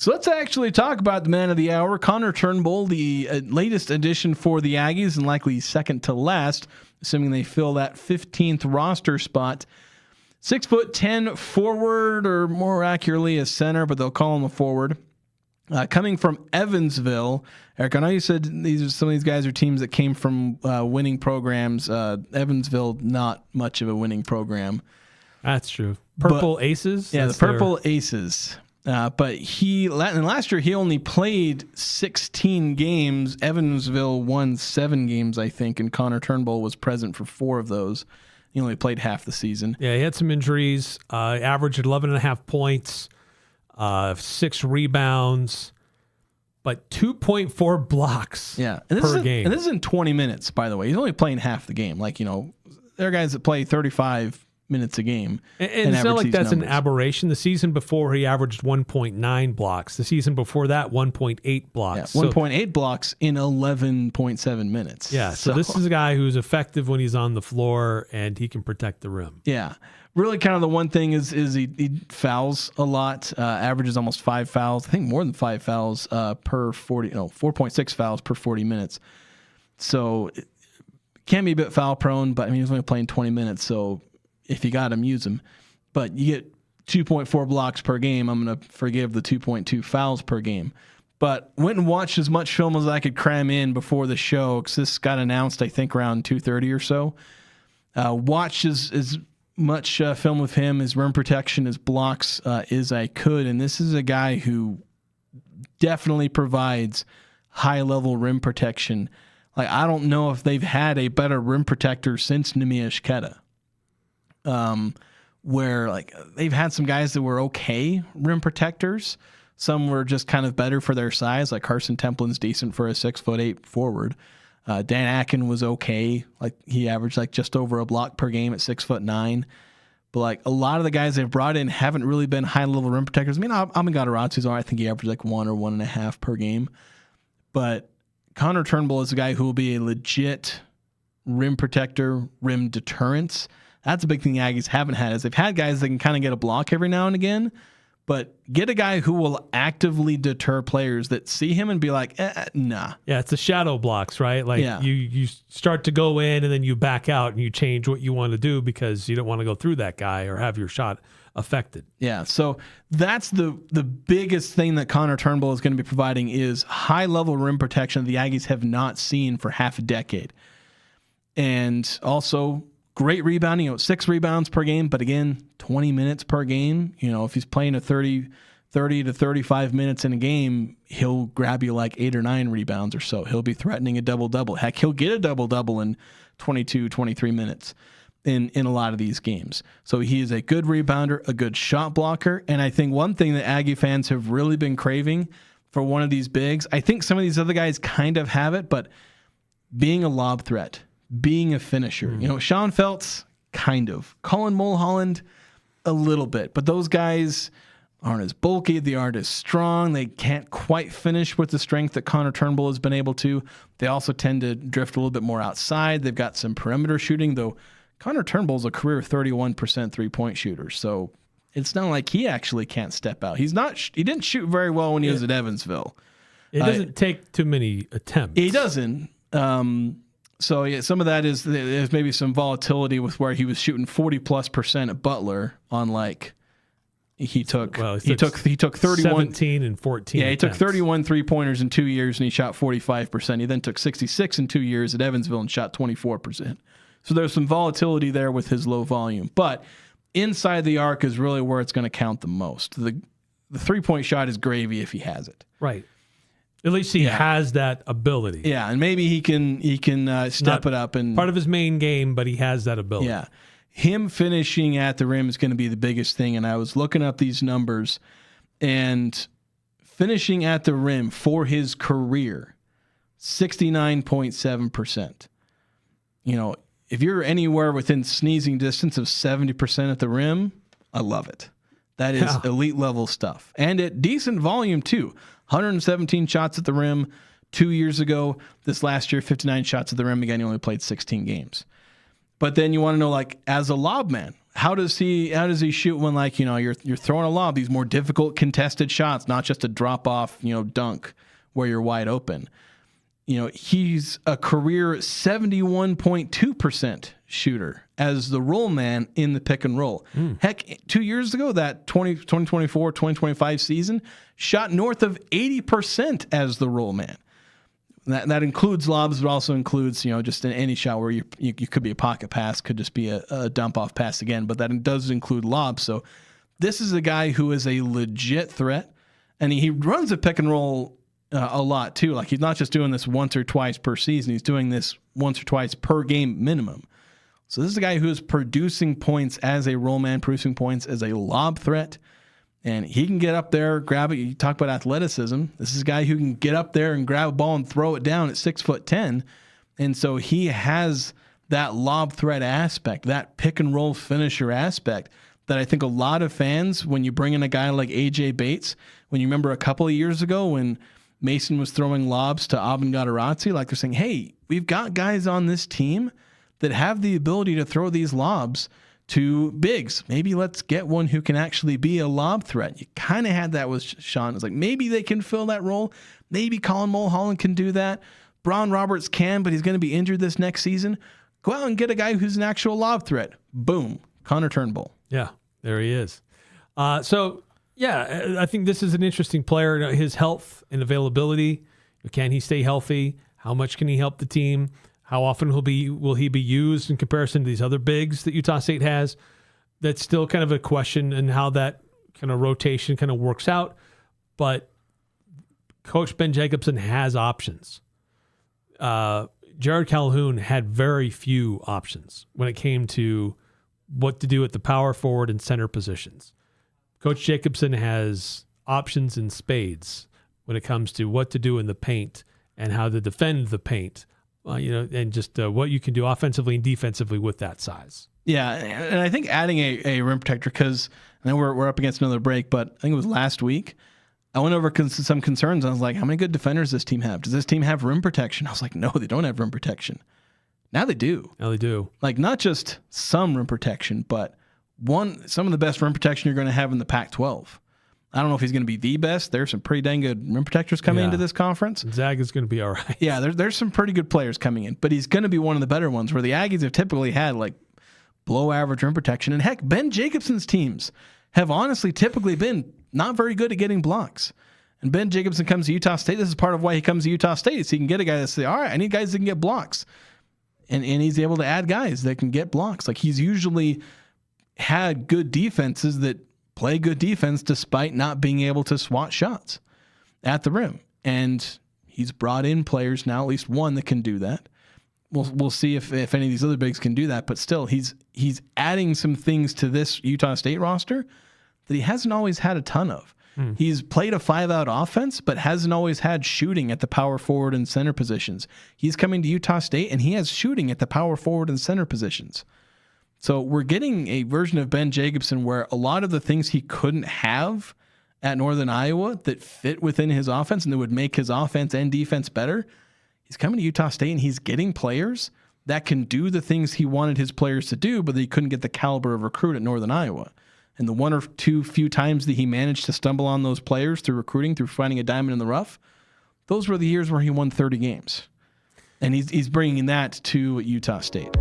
So let's actually talk about the man of the hour, Connor Turnbull, the latest addition for the Aggies and likely second to last, assuming they fill that 15th roster spot. 6'10" forward, or more accurately a center, but they'll call him a forward. Coming from Evansville. Eric, I know you said some of these guys are teams that came from winning programs. Evansville, not much of a winning program. That's true. Purple Aces? Yeah, the Purple Aces. But last year he only played 16 games. Evansville won 7 games, I think, and Connor Turnbull was present for 4 of those. He only played half the season. Yeah, he had some injuries. Averaged 11.5 points, 6 rebounds, but 2.4 blocks per game. And this is in 20 minutes, by the way. He's only playing half the game. There are guys that play 35 minutes a game. And it's not like that's an aberration. The season before, he averaged 1.9 blocks. The season before that, 1.8 blocks. Yeah, 1.8 blocks in 11.7 minutes. Yeah, so this is a guy who's effective when he's on the floor, and he can protect the rim. Yeah. Really kind of the one thing is he fouls a lot, averages almost 5 fouls. I think more than 5 fouls per 4.6 fouls per 40 minutes. So it can be a bit foul prone, but I mean, he's only playing 20 minutes, so if you got him, use him. But you get 2.4 blocks per game. I'm going to forgive the 2.2 fouls per game. But went and watched as much film as I could cram in before the show, because this got announced, I think, around 2:30 or so. Watched as much film of him, his rim protection, his blocks, as I could. And this is a guy who definitely provides high-level rim protection. I don't know if they've had a better rim protector since Neemias Queta. Where they've had some guys that were okay rim protectors. Some were just kind of better for their size. Like Carson Templin's decent for a 6'8" forward. Dan Akin was okay. He averaged just over a block per game at 6'9". But a lot of the guys they've brought in haven't really been high level rim protectors. I mean, Amagaratsu's all right. I think he averaged 1 or 1.5 per game. But Connor Turnbull is a guy who will be a legit rim protector, rim deterrence. That's a big thing the Aggies haven't had, is they've had guys that can kind of get a block every now and again, but get a guy who will actively deter players that see him and be like, nah. Yeah, it's the shadow blocks, right? You start to go in and then you back out and you change what you want to do because you don't want to go through that guy or have your shot affected. Yeah, so that's the biggest thing that Connor Turnbull is going to be providing, is high-level rim protection the Aggies have not seen for half a decade. And also great rebounding, 6 rebounds per game, but again, 20 minutes per game. If he's playing a 30 to 35 minutes in a game, he'll grab you 8 or 9 rebounds or so. He'll be threatening a double-double. Heck, he'll get a double-double in 22, 23 minutes in a lot of these games. So he is a good rebounder, a good shot blocker, and I think one thing that Aggie fans have really been craving for one of these bigs, I think some of these other guys kind of have it, but being a lob threat, being a finisher. Sean Feltz, kind of. Colin Mulholland, a little bit. But those guys aren't as bulky. They aren't as strong. They can't quite finish with the strength that Connor Turnbull has been able to. They also tend to drift a little bit more outside. They've got some perimeter shooting, though Connor Turnbull's a career 31% three-point shooter. So it's not like he actually can't step out. He didn't shoot very well when he was at Evansville. It doesn't take too many attempts. He doesn't. So yeah, some of that is there's maybe some volatility with where he was shooting 40+% at Butler on he took 31 17 and 14. Yeah, he attempts. took 31 3-pointers in 2 years and he shot 45%. He then took 66 in 2 years at Evansville and shot 24%. So there's some volatility there with his low volume, but inside the arc is really where it's going to count the most. The 3-point shot is gravy if he has it. Right. At least he has that ability. Yeah, and maybe he can step it up. And part of his main game, but he has that ability. Yeah. Him finishing at the rim is going to be the biggest thing. And I was looking up these numbers, and finishing at the rim for his career, 69.7%. If you're anywhere within sneezing distance of 70% at the rim, I love it. That is elite level stuff. And at decent volume too. 117 shots at the rim 2 years ago. This last year, 59 shots at the rim. Again, he only played 16 games. But then you want to know, as a lob man, how does he shoot when, like, you're throwing a lob, these more difficult contested shots, not just a drop off, dunk where you're wide open. He's a career 71.2% shooter as the roll man in the pick and roll. Heck, 2 years ago, that 2024, 2025 season, shot north of 80% as the roll man. That includes lobs, but also includes, just in any shot where you could be a pocket pass, could just be a dump off pass again, but that does include lobs. So this is a guy who is a legit threat, and he runs a pick and roll a lot too. Like, he's not just doing this once or twice per season. He's doing this once or twice per game minimum. So this is a guy who is producing points as a roll man, producing points as a lob threat. And he can get up there, grab it. You talk about athleticism. This is a guy who can get up there and grab a ball and throw it down at 6'10". And so he has that lob threat aspect, that pick and roll finisher aspect that I think a lot of fans, when you bring in a guy like AJ Bates, when you remember a couple of years ago when Mason was throwing lobs to Abin Gadarazzi, like, they're saying, hey, we've got guys on this team that have the ability to throw these lobs to bigs. Maybe let's get one who can actually be a lob threat. You kind of had that with Sean. It's like, maybe they can fill that role. Maybe Colin Mulholland can do that. Braun Roberts can, but he's going to be injured this next season. Go out and get a guy who's an actual lob threat. Boom. Connor Turnbull. Yeah, there he is. I think this is an interesting player. His health and availability. Can he stay healthy? How much can he help the team? How often will he be used in comparison to these other bigs that Utah State has? That's still kind of a question, and how that kind of rotation kind of works out. But Coach Ben Jacobson has options. Jared Calhoun had very few options when it came to what to do at the power forward and center positions. Coach Jacobson has options in spades when it comes to what to do in the paint and how to defend the paint. And just what you can do offensively and defensively with that size. Yeah, and I think adding a rim protector, because I know we're up against another break, but I think it was last week, I went over some concerns. I was like, how many good defenders does this team have? Does this team have rim protection? I was like, no, they don't have rim protection. Now they do. Now they do. Like, not just some rim protection, but some of the best rim protection you're going to have in the Pac-12. I don't know if he's going to be the best. There's some pretty dang good rim protectors coming into this conference. Zaga's going to be all right. Yeah, there's some pretty good players coming in, but he's going to be one of the better ones, where the Aggies have typically had, like, below average rim protection. And heck, Ben Jacobson's teams have honestly typically been not very good at getting blocks. And Ben Jacobson comes to Utah State. This is part of why he comes to Utah State, so he can get a guy that say, all right, I need guys that can get blocks. And he's able to add guys that can get blocks. Like, he's usually had good defenses that play good defense despite not being able to swat shots at the rim. And he's brought in players now, at least one, that can do that. We'll see if any of these other bigs can do that, but still, he's adding some things to this Utah State roster that he hasn't always had a ton of. He's played a 5-out offense, but hasn't always had shooting at the power forward and center positions. He's coming to Utah State, and he has shooting at the power forward and center positions. So we're getting a version of Ben Jacobson where a lot of the things he couldn't have at Northern Iowa that fit within his offense and that would make his offense and defense better, he's coming to Utah State and he's getting players that can do the things he wanted his players to do, but he couldn't get the caliber of recruit at Northern Iowa. And the one or two few times that he managed to stumble on those players through recruiting, through finding a diamond in the rough, those were the years where he won 30 games. And he's bringing that to Utah State.